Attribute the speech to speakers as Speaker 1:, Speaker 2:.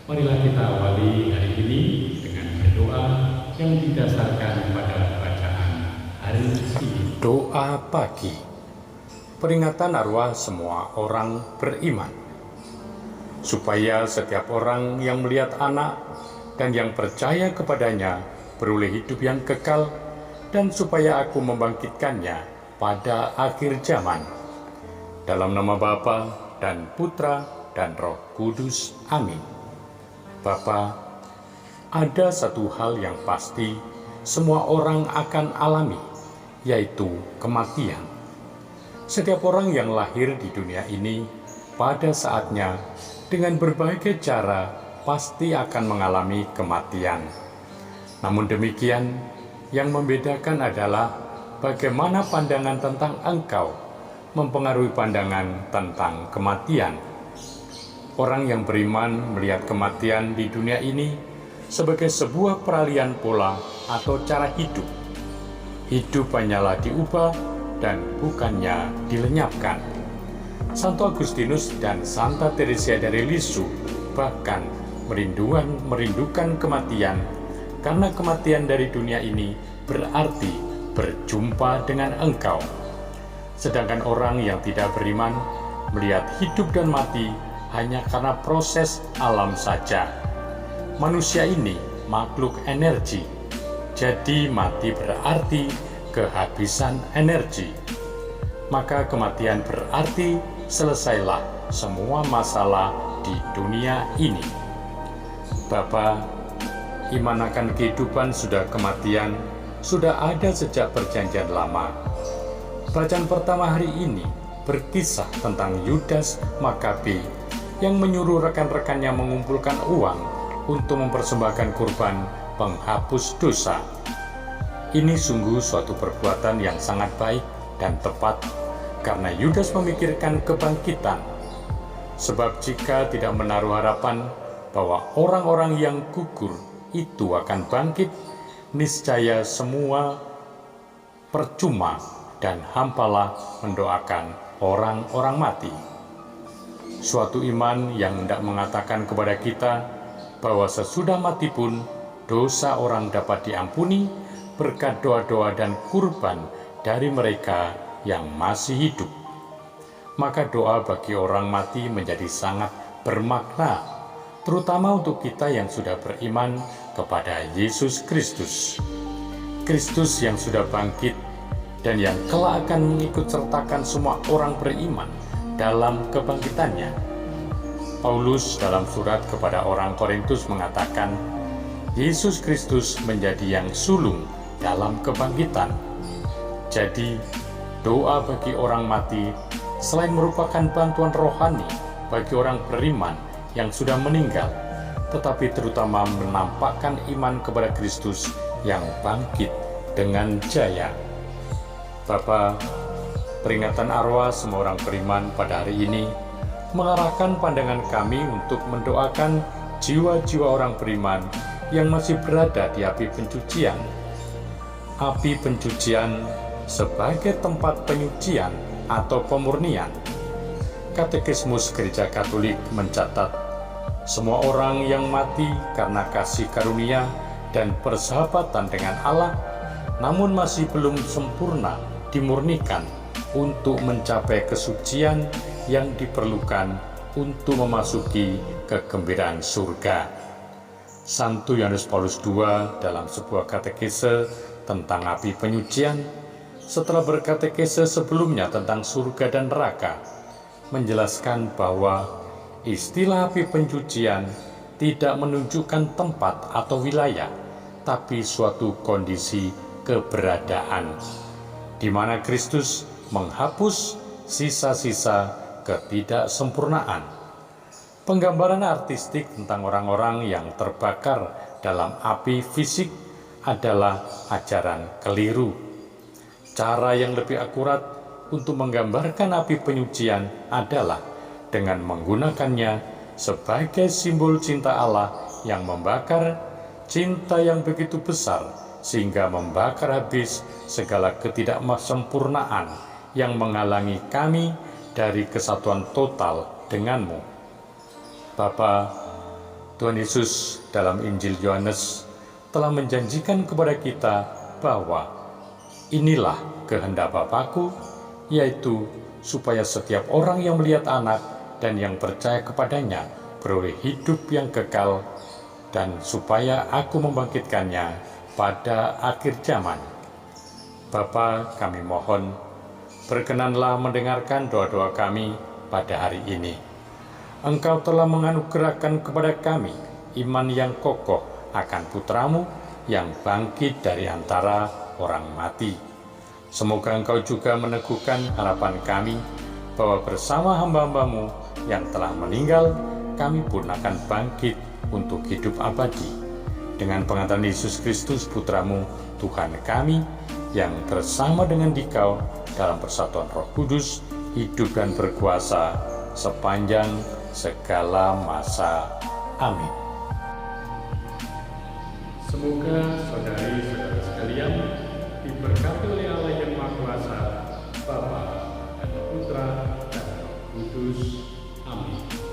Speaker 1: Marilah kita awali hari ini dengan berdoa yang didasarkan pada bacaan hari ini.
Speaker 2: Doa pagi, peringatan arwah semua orang beriman, supaya setiap orang yang melihat anak dan yang percaya kepadanya beroleh hidup yang kekal, dan supaya aku membangkitkannya pada akhir zaman. Dalam nama Bapa dan Putra dan Roh Kudus. Amin. Bapa, ada satu hal yang pasti semua orang akan alami, yaitu kematian. Setiap orang yang lahir di dunia ini pada saatnya dengan berbagai cara pasti akan mengalami kematian. Namun demikian, yang membedakan adalah bagaimana pandangan tentang engkau mempengaruhi pandangan tentang kematian. Orang yang beriman melihat kematian di dunia ini sebagai sebuah peralihan pola atau cara hidup. Hidup hanyalah diubah dan bukannya dilenyapkan. Santo Agustinus dan Santa Teresia dari Lisieux bahkan merindukan kematian, karena kematian dari dunia ini berarti berjumpa dengan engkau. Sedangkan orang yang tidak beriman melihat hidup dan mati hanya karena proses alam saja. Manusia ini makhluk energi, jadi mati berarti kehabisan energi. Maka kematian berarti selesailah semua masalah di dunia ini. Bapa, iman akan kehidupan sudah kematian sudah ada sejak perjanjian lama. Bacaan pertama hari ini berkisah tentang Yudas Makabe yang menyuruh rekan-rekannya mengumpulkan uang untuk mempersembahkan kurban penghapus dosa. Ini sungguh suatu perbuatan yang sangat baik dan tepat, karena Yudas memikirkan kebangkitan. Sebab jika tidak menaruh harapan bahwa orang-orang yang gugur itu akan bangkit, niscaya semua percuma dan hampalah mendoakan orang-orang mati. Suatu iman yang hendak mengatakan kepada kita bahwa sesudah mati pun dosa orang dapat diampuni berkat doa-doa dan kurban dari mereka yang masih hidup. Maka doa bagi orang mati menjadi sangat bermakna, terutama untuk kita yang sudah beriman kepada Yesus Kristus. Kristus yang sudah bangkit dan yang kelak akan mengikut sertakan semua orang beriman dalam kebangkitannya. Paulus dalam surat kepada orang Korintus mengatakan, Yesus Kristus menjadi yang sulung dalam kebangkitan. Jadi, doa bagi orang mati selain merupakan bantuan rohani bagi orang beriman yang sudah meninggal, tetapi terutama menampakkan iman kepada Kristus yang bangkit dengan jaya. Bapa, peringatan arwah semua orang beriman pada hari ini mengarahkan pandangan kami untuk mendoakan jiwa-jiwa orang beriman yang masih berada di api pencucian. Api pencucian sebagai tempat penyucian atau pemurnian. Katekismus Gereja Katolik mencatat, semua orang yang mati karena kasih karunia dan persahabatan dengan Allah, namun masih belum sempurna dimurnikan untuk mencapai kesucian yang diperlukan untuk memasuki kegembiraan surga. Santo Yohanes Paulus II dalam sebuah katekese tentang api penyucian, setelah berkatekese sebelumnya tentang surga dan neraka, menjelaskan bahwa istilah api pencucian tidak menunjukkan tempat atau wilayah, tapi suatu kondisi keberadaan, di mana Kristus menghapus sisa-sisa ketidaksempurnaan. Penggambaran artistik tentang orang-orang yang terbakar dalam api fisik adalah ajaran keliru. Cara yang lebih akurat untuk menggambarkan api penyucian adalah dengan menggunakannya sebagai simbol cinta Allah yang membakar, cinta yang begitu besar sehingga membakar habis segala ketidaksempurnaan yang menghalangi kami dari kesatuan total denganmu. Bapa, Tuhan Yesus dalam Injil Yohanes telah menjanjikan kepada kita bahwa inilah kehendak Bapa-Ku, yaitu supaya setiap orang yang melihat Anak dan yang percaya kepadanya beroleh hidup yang kekal, dan supaya Aku membangkitkannya pada akhir zaman. Bapa, kami mohon, berkenanlah mendengarkan doa-doa kami pada hari ini. Engkau telah menganugerahkan kepada kami iman yang kokoh akan Putra-Mu yang bangkit dari antara orang mati. Semoga Engkau juga meneguhkan harapan kami bahwa bersama hamba-Hamba-Mu yang telah meninggal, kami pun akan bangkit untuk hidup abadi. Dengan pengangkatan Yesus Kristus Putra-Mu, Tuhan kami, yang bersama dengan Dikau dalam persatuan Roh Kudus, hidup dan berkuasa sepanjang segala masa. Amin.
Speaker 1: Semoga saudari-saudara sekalian diberkati oleh Allah yang Maha Kuasa, Bapa dan Putra dan Roh Kudus. Amin.